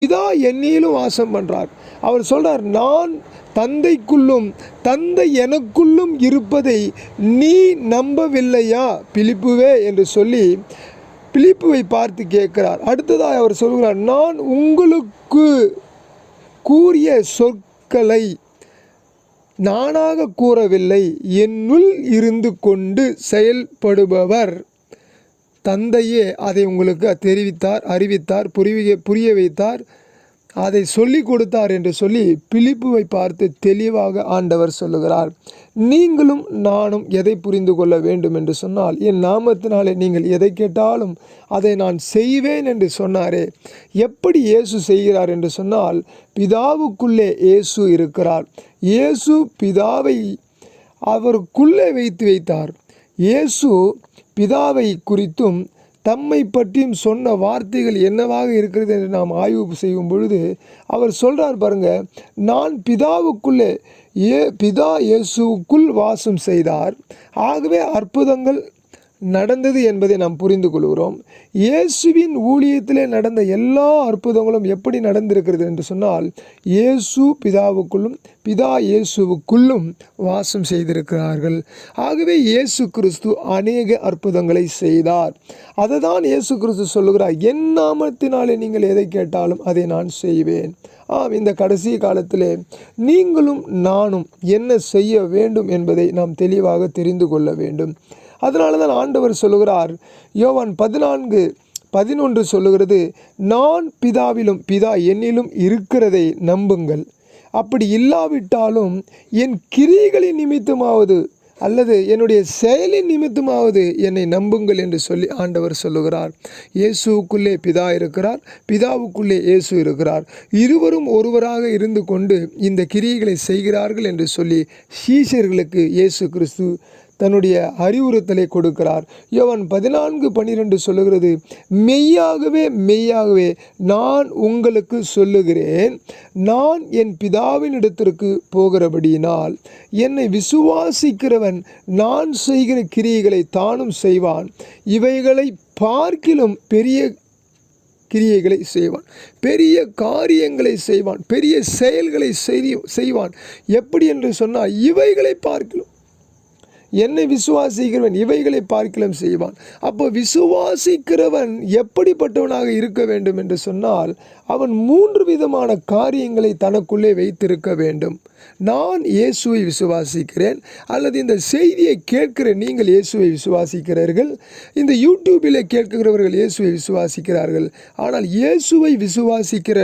பிதா என்னிலும் வாசம் பண்ணுறார். அவர் சொல்கிறார், நான் தந்தைக்குள்ளும் தந்தை எனக்குள்ளும் இருப்பதை நீ நம்பவில்லையா பிலிப்புவே என்று சொல்லி பிலிப்புவை பார்த்து கேட்கிறார். அடுத்ததாக அவர் சொல்கிறார், நான் உங்களுக்கு கூறிய சொற்களை நானாக கூறவில்லை, என்னுள் இருந்து கொண்டு செயல்படுபவர் தந்தையே அதை உங்களுக்கு தெரிவித்தார், அறிவித்தார், புரிய வைத்தார், அதை சொல்லி கொடுத்தார் என்று சொல்லி பிலிப்புவை பார்த்து தெளிவாக ஆண்டவர் சொல்லுகிறார். நீங்களும் நானும் எதை புரிந்து கொள்ள வேண்டும் என்று சொன்னால், என் நாமத்தினாலே நீங்கள் எதை கேட்டாலும் அதை நான் செய்வேன் என்று சொன்னாரே. எப்படி இயேசு செய்கிறார் என்று சொன்னால், பிதாவுக்குள்ளே இயேசு இருக்கிறார். இயேசு பிதாவை அவருக்குள்ளே வைத்தார். இயேசு பிதாவை குறித்தும் தம்மை பற்றியும் சொன்ன வார்த்தைகள் என்னவாக இருக்கிறது என்று நாம் ஆய்வு செய்யும் பொழுது அவர் சொல்கிறார் பாருங்க, நான் பிதாவுக்குள்ளே பிதா இயேசுக்குள் வாசம் செய்தார், ஆகவே அற்புதங்கள் நடந்தது என்பதை நாம் புரிந்து கொள்கிறோம். இயேசுவின் ஊழியத்திலே நடந்த எல்லா அற்புதங்களும் எப்படி நடந்திருக்கிறது என்று சொன்னால், இயேசு பிதாவுக்குள்ளும் பிதா இயேசுவுக்குள்ளும் வாசம் செய்திருக்கிறார்கள். ஆகவே இயேசு கிறிஸ்து அநேக அற்புதங்களை செய்தார். அதை தான் இயேசு கிறிஸ்து சொல்லுகிறார், என் நாமத்தினாலே நீங்கள் எதை கேட்டாலும் அதை நான் செய்வேன். இந்த கடைசி காலத்திலே நீங்களும் நானும் என்ன செய்ய வேண்டும் என்பதை நாம் தெளிவாக தெரிந்து கொள்ள வேண்டும். அதனால தான் ஆண்டவர் சொல்லுகிறார், யோவான் 14:11 சொல்லுகிறது, நான் பிதாவிலும் பிதா என்னிலும் இருக்கிறதை நம்புங்கள். அப்படி இல்லாவிட்டாலும் என் கிரியைகளின் நிமித்தமாவது அல்லது என்னுடைய செயலின் நிமித்தமாவது என்னை நம்புங்கள் என்று சொல்லி ஆண்டவர் சொல்லுகிறார். இயேசுவுக்குள்ளே பிதா இருக்கிறார், பிதாவுக்குள்ளே இயேசு இருக்கிறார். இருவரும் ஒருவராக இருந்து கொண்டு இந்த கிரியைகளை செய்கிறார்கள் என்று சொல்லி சீஷர்களுக்கு இயேசு கிறிஸ்து தன்னுடைய அறிவுறுத்தலை கொடுக்கிறார். யோவான் 14:12 சொல்லுகிறது, மெய்யாகவே மெய்யாகவே நான் உங்களுக்கு சொல்லுகிறேன், நான் என் பிதாவின் இடத்திற்கு போகிறபடியினால் என்னை விசுவாசிக்கிறவன் நான் செய்கிற கிரியைகளை தானும் செய்வான், இவைகளை பார்க்கிலும் பெரிய கிரியைகளை செய்வான், பெரிய காரியங்களை செய்வான், பெரிய செயல்களை செய்வான். எப்படி என்று சொன்னால், இவைகளை பார்க்கிலும் என்னை விசுவாசிக்கிறவன் இவைகளை பார்க்கலாம் செய்வான். அப்போ விசுவாசிக்கிறவன் எப்படிப்பட்டவனாக இருக்க வேண்டும் என்று சொன்னால், அவன் 3 விதமான காரியங்களை தனக்குள்ளே வைத்திருக்க வேண்டும். நான் இயேசுவை விசுவாசிக்கிறேன், அல்லது இந்த செய்தியை கேட்கிற நீங்கள் இயேசுவை விசுவாசிக்கிறீர்கள், இந்த யூடியூபில் கேட்கிறவர்கள் இயேசுவை விசுவாசிக்கிறார்கள். ஆனால் இயேசுவை விசுவாசிக்கிற